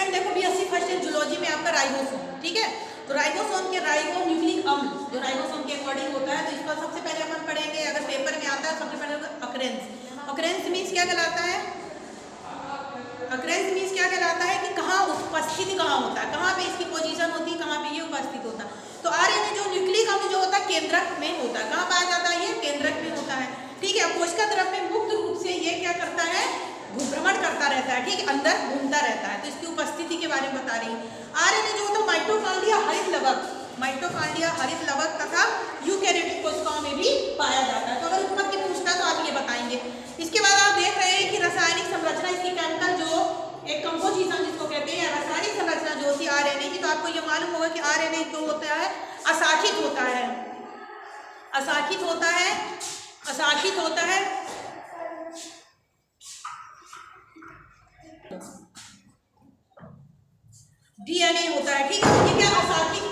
Student देखो BSc first year zoology में आपका राइबोसोम, ठीक है। तो राइबोसोम के राइबो न्यूक्लिक अम्ल जो राइबोसोम के अकॉर्डिंग होता है, तो इसको सबसे पहले अपन पढ़ेंगे, अगर पेपर में आता है सबसे पहले अकरेंस। अकरेंस मीन्स क्या कहलाता है? अकरेंस मीन्स क्या कहलाता है कि कहाँ उपस्थिति कहाँ होता है, कहाँ पे इसकी पोजीशन होती है, कहाँ पे ये उपस्थित होता है। तो RNA जो न्यूक्लिक अम्ल जो होता है केंद्रक में होता है। कहाँ पाया जाता है? ये केंद्रक में होता है, ठीक है। कोशिका द्रव में मुक्त रूप से ये क्या करता है? भ्रमण करता रहता है, ठीक है, अंदर घूमता रहता है। तो इसकी उपस्थिति के बारे में बता रही हूँ। RNA जो होता है माइटोकॉन्ड्रिया हरित लवक, माइटोकॉन्ड्रिया हरित लवक तथा यूकैरियोटिक कोशिकाओं में भी पाया जाता है। तो अगर उत्पत्ति पूछता है तो आप ये बताएंगे। इसके बाद आप देख रहे हैं कि रासायनिक संरचना, इसकी केमिकल जो एक कंपोजिशन जिसको कहते हैं, रासायनिक संरचना जो होती है RNA की, तो आपको ये मालूम होगा कि RNA जो होता है अशाखित होता है, अशाखित होता है, अशाखित होता है। DNA होता है, ठीक है। ये क्या अशाखित,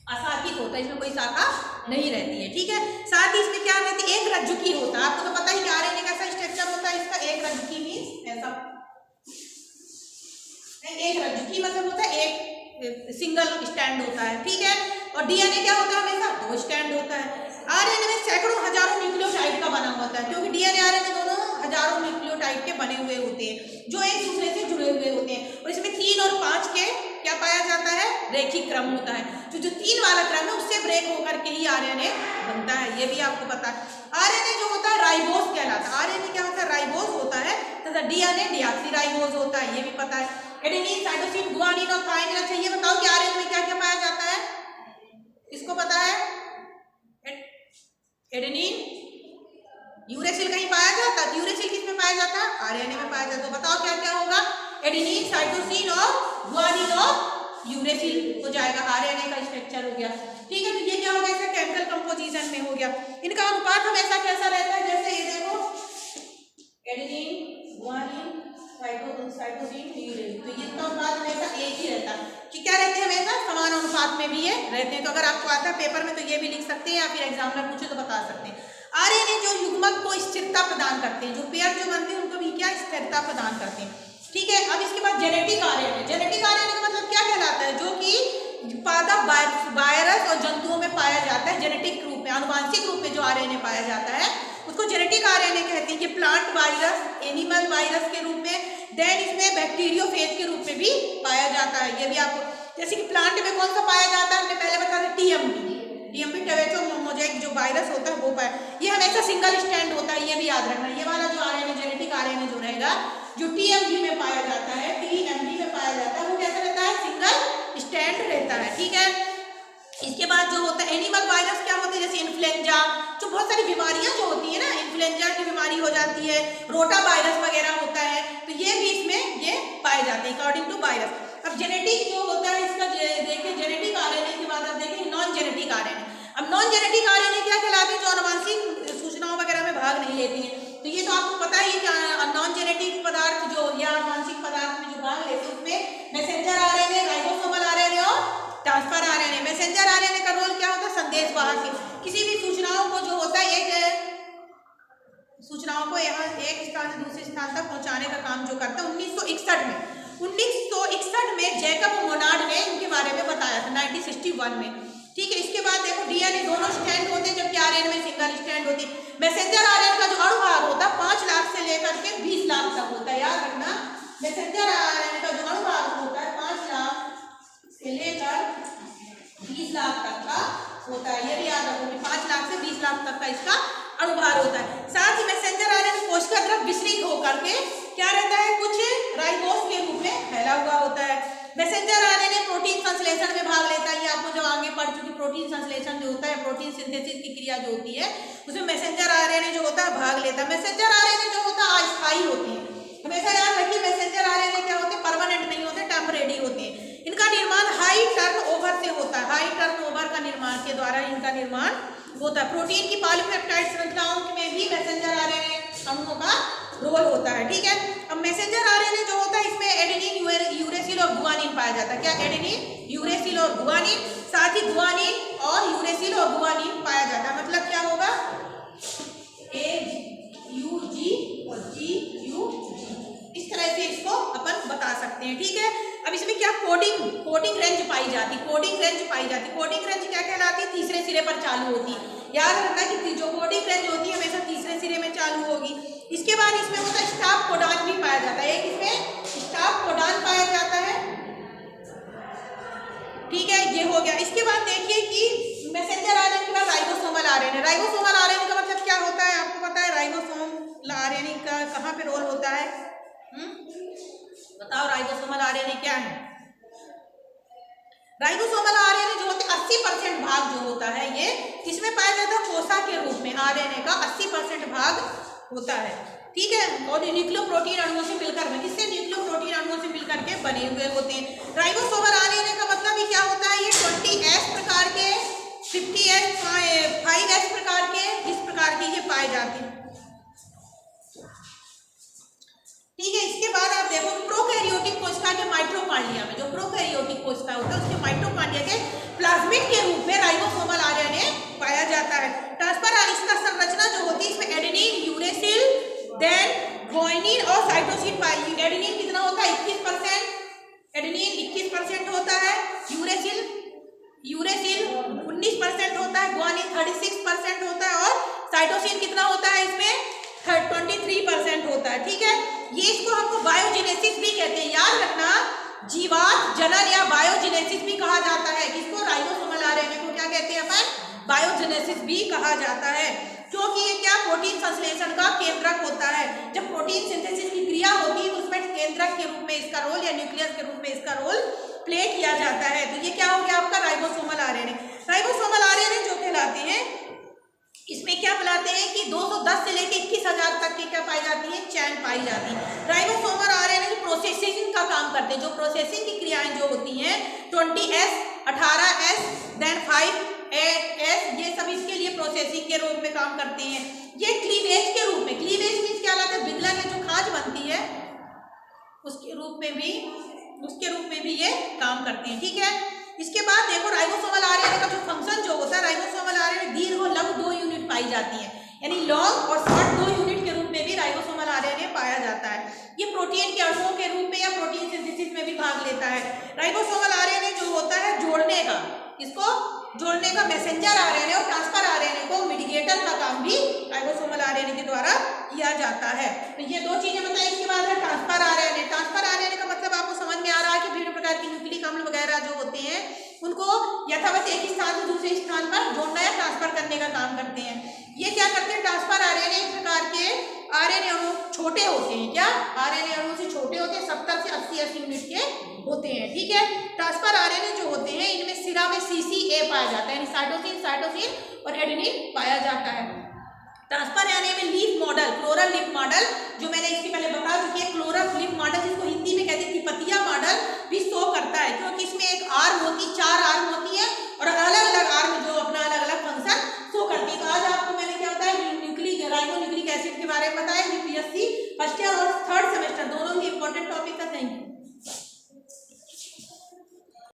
अशाखित होता है, इसमें कोई शाखा नहीं रहती है, ठीक है। साथ ही इसमें क्या रहती है? एक रज्जुकी होता है। आपको तो पता ही कि RNA कैसा स्ट्रक्चर होता है इसका, एक रज्जुकी मीन्स ऐसा, एक रज्जुकी मतलब होता है एक सिंगल स्टैंड होता है, ठीक है। और DNA क्या होता है? हमेशा दो स्टैंड होता है। RNA में सैकड़ों हजारों न्यूक्लियोटाइड का बना होता है, क्योंकि DNA RNA दोनों हजारों न्यूक्लियोटाइड के बने हुए होते हैं जो एक दूसरे से जुड़े हुए होते हैं। और इसमें 3 और 5 के क्या पाया जाता है? रैखिक क्रम होता है। जो 3 वाला क्रम है उससे ब्रेक होकर के ही RNA बनता है, ये भी आपको पता है। RNA जो होता है राइबोस कहलाता है। RNA क्या होता है? राइबोस होता है तथा DNA डीऑक्सीराइबोस होता है, ये भी पता है। एडेनिन, साइटोसिन, गुआनिन और थाइमिन। अच्छा ये बताओ कि RNA में क्या क्या पाया जाता है? इसको पता है? एडेनिन, यूरेसिल कहीं पाया जाता है? यूरेसिल किस में पाया जाता है? RNA में पाया जाता है। तो बताओ क्या क्या होगा? एडेनिन, साइटोसिन और गुआनिन और यूरेसिल हो जाएगा, RNA का स्ट्रक्चर हो गया, ठीक है। तो ये क्या हो गया? इसका केमिकल कंपोजिशन में हो गया। इनका अनुपात हमेशा कैसा रहता है? जैसे ये देखो एडेनिन, गुआनिन, साइटोसिन, यूरेसिल, तो ये अनुपात हमेशा एक ही रहता है कि क्या रहते हैं? हमेशा समान अनुपात में भी ये रहते हैं। तो अगर आपको आता है पेपर में तो ये भी लिख सकते हैं, या फिर एग्जामिनर पूछे तो बता सकते हैं। RNA जो युग्मक को स्थिरता प्रदान करते हैं, जो पेयर जो बनते हैं उनको भी क्या स्थिरता प्रदान करते हैं, ठीक है। अब इसके बाद जेनेटिक RNA, जेनेटिक RNA का मतलब क्या कहलाता है? जो कि पादप वायरस और जंतुओं में पाया जाता है, जेनेटिक रूप में, आनुवांशिक रूप में जो RNA पाया जाता है उसको जेनेटिक RNA कहते हैं। कि प्लांट वायरस, एनिमल वायरस के रूप में, देन इसमें बैक्टीरियोफेज के रूप में भी पाया जाता है, ये भी आपको। जैसे कि प्लांट में कौन सा पाया जाता है? हमने पहले बताया TMP, टोमेटो मोजाइक जो वायरस होता है वो पाया, ये हमेशा सिंगल स्टैंड होता है, ये भी याद रखना। ये वाला जो RNA जेनेटिक RNA जो रहेगा, जो TMP में पाया जाता है, TMP में पाया जाता है, वो कैसा रहता है? सिंगल स्टैंड रहता है, ठीक है। इसके बाद जो होता है एनिमल वायरस, क्या होते हैं? जैसे इन्फ्लुएंजा, जो बहुत सारी बीमारियां जो होती है ना, इन्फ्लुएंजा की बीमारी हो जाती है, रोटा वायरस वगैरह होता है, तो ये भी इसमें ये पाए जाते हैं अकॉर्डिंग टू वायरस। अब जेनेटिक जो होता है इसका देखिए, जेनेटिक RNA के बाद आप देखें नॉन जेनेटिक RNA। अब नॉन जेनेटिक RNA क्या कहलाते हैं? जो आनुवांशिक सूचनाओं वगैरह में भाग नहीं लेती है। तो ये तो आपको पता ही है कि नॉन जेनेटिक पदार्थ जो या आनुवांशिक पदार्थ में जो भाग लेते हैं उसमें मैसेंजर RNA, राइबोसोमल RNA और ट्रांसफर RNA। मैसेंजर RNA का रोल क्या होता है? संदेशवाहक, किसी भी सूचनाओं को जो होता है एक सूचनाओं को यहाँ एक स्थान से दूसरे स्थान तक पहुंचाने का काम जो करता है। 1961 में जैकब मोनार्ड ने इनके बारे में बताया था, 1961 में, ठीक है। इसके बाद देखो DNA दोनों स्टैंड होते हैं, जबकि RNA में सिंगल स्टैंड होती है। मैसेंजर RNA का जो अणुभार होता है 5 लाख से लेकर के 20 लाख तक होता है, याद रखना। मैसेंजर RNA का जो अणुभार होता है 5 लाख से लेकर 20 लाख तक का होता है, ये भी याद रखो कि 5 लाख से 20 लाख तक का इसका अणुभार होता है। साथ ही मैसेंजर RNA कोशिका द्रव विसरित होकर के क्या रहता है? कुछ राइबोस के रूप में फैला हुआ होता है। मैसेंजर RNA प्रोटीन संश्लेषण में भाग लेता है, ये आपको जब आगे पढ़ चुकी। प्रोटीन संश्लेषण जो होता है, प्रोटीन सिंथेसिस की क्रिया जो होती है, उसमें मैसेंजर RNA जो होता है भाग लेता है। मैसेंजर RNA जो होता है अस्थायी होती है, हमेशा याद रखिए। मैसेंजर RNA क्या होते हैं? परमानेंट नहीं होते, टेम्परेरी होते हैं। इनका निर्माण हाई टर्नओवर से होता है, हाई टर्नओवर का निर्माण के द्वारा इनका निर्माण होता है। प्रोटीन की पॉलीपेप्टाइड श्रृंखलाओं में भी मैसेंजर RNA अणुओं का रोल होता है, ठीक है। अब मैसेंजर RNA जो होता है इसमें एडेनिन, यूरेसिल और गुआनिन पाया जाता है। क्या? एडेनिन, यूरेसिल और गुआनिन, साथ ही गुआनिन और यूरेसिल और गुआनिन पाया जाता है। मतलब क्या होगा? AUG और GUG, इस तरह से इसको अपन बता सकते हैं। सकते हैं, ठीक है। अब इसमें क्या कोडिंग रेंज पाई जाती, कोडिंग रेंज क्या कहलाती है, तीसरे सिरे पर चालू होती है। याद रखना कि जो कोडिंग रेंज होती है हमेशा तीसरे सिरे में चालू होगी। इसके बाद इसमें होता है स्टॉप कोडॉन भी पाया जाता है, एक इसमें स्टॉप कोडॉन पाया जाता है, ठीक है, ये हो गया। इसके बाद देखिए कि मैसेंजर आरएनए के बाद राइबोसोमल आरएनए। राइबोसोमल आरएनए का मतलब क्या होता है, आपको पता है राइबोसोमल आरएनए का कहाँ पे रोल होता है? बताओ राइबोसोमल आरएनए क्या है? राइबोसोमल आरएनए जो होते हैं 80% भाग जो होता है ये किसमें पाया जाता है, कोसा के रूप में आरएनए का 80% भाग होता है, ठीक है। और न्यूक्लियोप्रोटीन अणुओं से मिलकर किससे, न्यूक्लियोप्रोटीन अणुओं से मिलकर के बने हुए होते हैं। राइबोसोमल आरएनए का मतलब ही क्या होता है, ये 20S प्रकार के, 50S, 5S प्रकार के, इस प्रकार के ये पाए जाते हैं, ठीक है। इसके बाद आप देखो प्रोकैरियोटिक कोशिका के माइटोकॉन्ड्रिया में, जो प्रोकैरियोटिक कोशिका होता है उसके माइटोकॉन्ड्रिया के प्लाज्मिड के रूप में राइबोसोमल आरएनए पाया जाता है। ट्रांसफर इसका संरचना जो होती है इसमें एडेनिन, यूरेसिल, देन ग्वानिन और साइटोसिन पाई। एडेनिन कितना होता है, 21%, एडेनिन 21% होता है, यूरेसिल 19% होता है, ग्वानिन 36% होता है और साइटोसिन कितना होता है इसमें 23% होता है, ठीक है। ये इसको हमको बायोजेनेसिस भी कहते हैं, याद रखना, जीवात जनन या बायोजेनेसिस भी कहा जाता है। किसको, राइबोसोमल आरएनए को क्या कहते हैं अपन, बायोजेनेसिस भी कहा जाता है, क्योंकि ये क्या प्रोटीन संश्लेषण का केंद्रक होता है। जब प्रोटीन सिंथेसिस की क्रिया होती है तो उसमें केंद्रक के रूप में इसका रोल या न्यूक्लियस के रूप में इसका रोल प्ले किया जाता है। तो ये क्या हो गया आपका राइबोसोमल आरएनए। राइबोसोमल आरएनए जो कहलाते हैं इसमें क्या बुलाते हैं कि 210 से लेकर 21,000 तक की क्या पाई जाती है, चैन पाई जाती है। राइबोसोमल आरएनए प्रोसेसिंग का काम करते हैं, जो प्रोसेसिंग की क्रियाएं जो होती हैं 20S, 18S, देन 5S, ये सब इसके लिए प्रोसेसिंग के रूप में काम करते हैं। ये क्लीवेज के रूप में, क्लीवेज मीन्स क्या लाता है, विदलन में जो खाज बनती है उसके रूप में भी ये काम करते हैं, ठीक है। इसके बाद देखो राइबोसोमल आरएनए का जो फंक्शन जो होता है, राइबोसोमल आरएनए दीर्घ और लघु 2 यूनिट पाई जाती है, यानी लॉन्ग और शॉर्ट 2 यूनिट के रूप में भी राइबोसोमल आरएनए पाया जाता है। ये प्रोटीन के अणुओं के रूप में या प्रोटीन सिंथेसिस में भी भाग लेता है। राइबोसोमल आरएनए जो होता है जोड़ने का, इसको जोड़ने का मैसेंजर आरएनए और ट्रांसफर आरएनए को मिडिएटर का काम भी राइबोसोमल आरएनए के द्वारा किया जाता है। तो ये दो चीजें बताइए। इसके बाद है ट्रांसफर आरएनए। ट्रांसफर आरएनए का मतलब आपको समझ में आ रहा है कि विभिन्न प्रकार के न्यूक्लिक अम्ल वगैरह जो होते हैं उनको यथावत एक स्थान से दूसरे स्थान पर जोड़ना या ट्रांसफर करने का काम करते हैं। ये क्या करते हैं, ट्रांसफर आरएनए एक प्रकार के आरएनए अणु छोटे होते हैं, क्या आरएनए अणु से छोटे होते हैं, 70 से 80 यूनिट के होते हैं, ठीक है। ट्रांसफर आरएनए जो होते हैं इनमें सिरा में CCA पाया जाता है, यानी साइटोसिन और एडेनिन पाया जाता है। ट्रांसफर आरएनए में leaf model, chloral leaf model, जो मैंने इसके पहले बता चुकी है, क्लोरल लीफ मॉडल जिसको हिंदी में कहते हैं तिपतिया मॉडल, भी शो करता है, क्योंकि इसमें एक आर्म होती, 4 आर्म होती है और अलग अलग आर्म जो अपना अलग अलग फंक्शन शो करती है। तो आज आपको मैंने क्या बताया, राइबोन्यूक्लिक एसिड के बारे में बताया, PSC फर्स्ट ईयर और थर्ड सेमेस्टर दोनों ही इंपॉर्टेंट टॉपिक था। Thank you.